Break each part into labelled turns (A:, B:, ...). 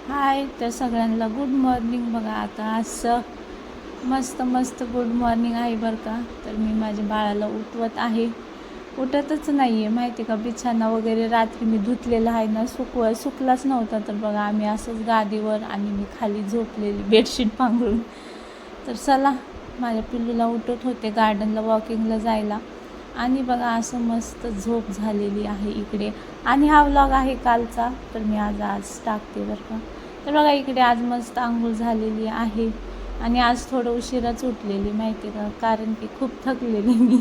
A: हाय तर सगळ्यांना good morning. बघा आता असं मस्त मस्त गुड मॉर्निंग आहे बरं का. तर मी माझ्या बाळाला उठवत आहे. उठतच नाही आहे माहिती का. बिछाना वगैरे रात्री मी धुतलेला आहे ना, सुकलाच नव्हता. तर बघा आम्ही असंच गादीवर आणि मी खाली झोपलेली बेडशीट पांघरून. तर चला माझ्या पिल्लूला उठत होते गार्डनला वॉकिंगला जायला. आणि बघा असं मस्त झोप झालेली आहे इकडे. आणि हा व्लॉग आहे कालचा, तर मी आज टाकते बरं का. तर बघा इकडे आज मस्त आंघोळ झालेली आहे. आणि आज थोडं उशिराच उठलेली माहिती का, कारण की खूप थकलेली मी.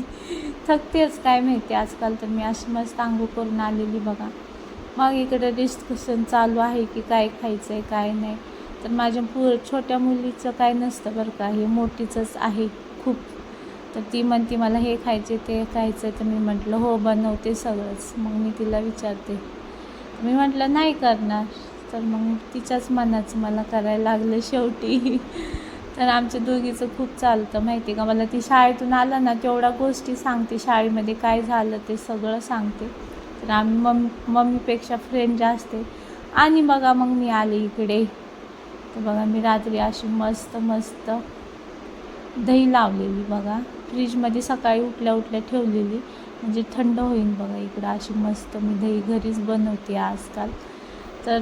A: थकतेच काय माहिती आजकाल. तर मी अशी मस्त आंघोळ करून आलेली बघा. मग इकडे डिस्कशन चालू आहे की काय खायचं आहे काय नाही. तर माझ्या छोट्या मुलीचं काय नसतं बरं का, हे मोठीचंच आहे खूप. तर ती म्हणते मला हे खायचे ते खायचं. तर मी म्हटलं हो बनवते सगळंच. मग मी तिला विचारते, मी म्हटलं नाही करणार. तर मग तिच्याच मनाचं मला करायला लागलं शेवटी. तर आमच्या दोघीचं खूप चालतं माहिती का. मला ती शाळेतून आलं ना तेवढ्या गोष्टी सांगते, शाळेमध्ये काय झालं ते सगळं सांगते. तर आम्ही मम्मीपेक्षा फ्रेंड जास्त आहे. आणि बघा मग मी आले इकडे. तर बघा मी रात्री अशी मस्त मस्त दही लावलेली बघा, फ्रीजमध्ये सकाळी उठल्या ठेवलेली, म्हणजे थंड होईल बघा. इकडं अशी मस्त मी दही घरीच बनवते आजकाल. तर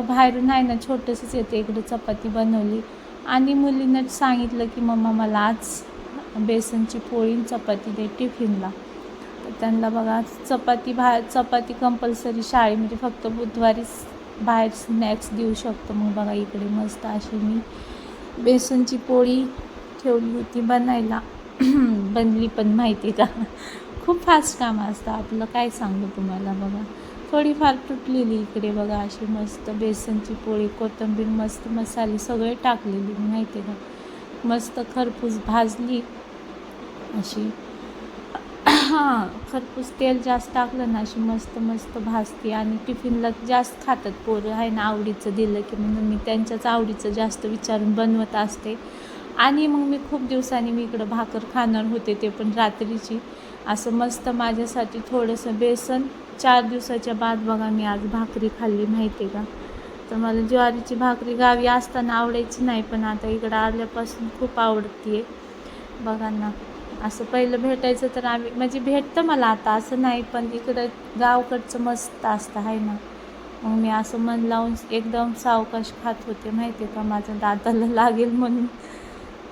A: बाहेरून आहे ना छोटंसंच येते. इकडे चपाती बनवली आणि मुलीनं सांगितलं की मम्मा मला आज बेसनची पोळी चपाती दे टिफिनला. तर त्यांना बघा चपाती कंपल्सरी शाळेमध्ये, फक्त बुधवारीच बाहेर स्नॅक्स देऊ शकतो. मग बघा इकडे मस्त अशी मी बेसनची पोळी ठेवली होती बनायला. बनली पण माहिती का. खूप फास्ट काम असतं आपलं, काय सांगू तुम्हाला. बघा थोडीफार तुटलेली इकडे बघा. अशी मस्त बेसनची पोळी, कोथिंबीर, मस्त मसाले सगळे टाकलेली माहिती का. मस्त खरपूस भाजली अशी. हां, खरपूस तेल जास्त टाकलं ना अशी मस्त मस्त भाजते. आणि टिफिनला जास्त खातात पोरं आहे ना, आवडीचं दिलं की. म्हणून मी त्यांच्याच आवडीचं जास्त विचारून बनवत असते. आणि मग मी खूप दिवसांनी मी इकडं भाकर खाणार होते, ते पण रात्रीची. असं मस्त माझ्यासाठी थोडंसं बेसन. 4 दिवसाच्या बाद बघा मी आज भाकरी खाल्ली माहिती आहे का. तर मला ज्वारीची भाकरी गावी असताना आवडायची नाही, पण आता इकडं आल्यापासून खूप आवडते आहे बघा ना. असं पहिलं भेटायचं तर आम्ही म्हणजे भेटतं मला आता असं नाही, पण इकडं गावकडचं मस्त असतं आहे ना. मग मी असं मन लावून एकदम सावकाश खात होते माहिती आहे का, माझं दाताला लागेल म्हणून.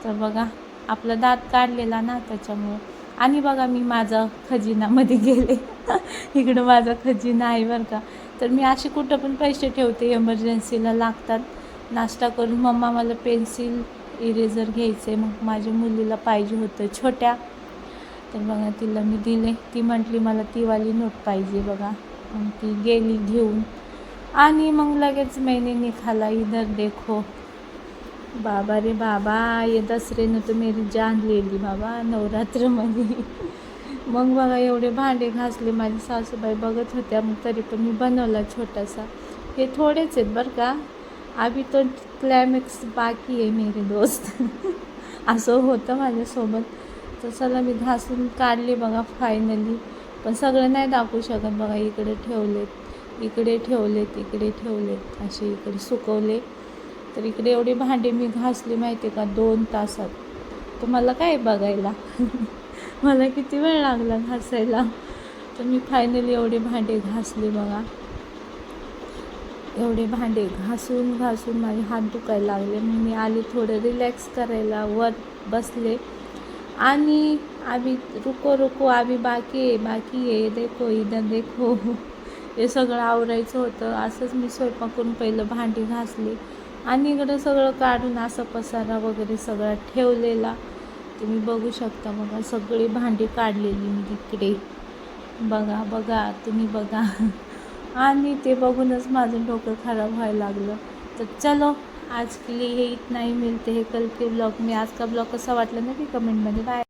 A: तर बघा आपला दात काढलेला ना त्याच्यामुळं. आणि बघा मी माझा खजिनामध्ये गेले. इकडं माझा खजिना आहे बरं का. तर मी अशी कुठं पण पैसे ठेवते, एमर्जन्सीला लागतात. नाश्ता करून मम्मा मला पेन्सिल इरेझर घ्यायचं आहे, मग माझ्या मुलीला पाहिजे होतं छोट्या. तर बघा तिला मी दिले. ती म्हटली मला तीवाली नोट पाहिजे बघा. मग ती गेली घेऊन. आणि मग लगेच मैंने निघाला इधर देखो. बाबा रे बाबा, ये दसऱ्यानं तर मेरी जान लिहिली बाबा नवरात्रमध्ये. मग बघा एवढे भांडे घासले. माझी सासूबाई बघत होत्या, मग तरी पण मी बनवला छोटासा. हे थोडेच आहेत बरं का, अभी तो क्लायमॅक्स बाकी आहे मेरे दोस्त. असं होतं माझ्यासोबत. तर चला मी घासून काढले बघा फायनली. पण सगळं नाही दाखवू शकत बघा. इकडे ठेवलेत, इकडे ठेवलेत, इकडे ठेवलेत, असे इकडे सुकवले. तर इकडे एवढे भांडे मी घासले माहिती आहे का 2 तासात. तर मला काय बघायला. मला किती वेळ लागला घासायला. तर मी फायनली एवढे भांडे घासले बघा. एवढे भांडे घासून घासून माझे हात दुखायला लागले. मग मी आले थोडं रिलॅक्स करायला, वर बसले. आणि अभी रुको रुको अभी बाकी आहे देखो इधर देखो. हे सगळं आवरायचं होतं. असंच मी स्वयंपाक करून पहिलं भांडी घासली. आणि इकडं सगळं काढून असं पसारा वगैरे सगळा ठेवलेला. तुम्ही बघू शकता बघा, सगळी भांडी काढलेली मी तिकडे. बघा बघा तुम्ही बघा. आणि ते बघूनच माझं डोकं खराब व्हायला लागलं. तर चलो आज के लिए हे इतना ही, मिलते हैं कल के ब्लॉग में. आज का ब्लॉग कसा वाटला नक्की कमेंटमध्ये. बाय.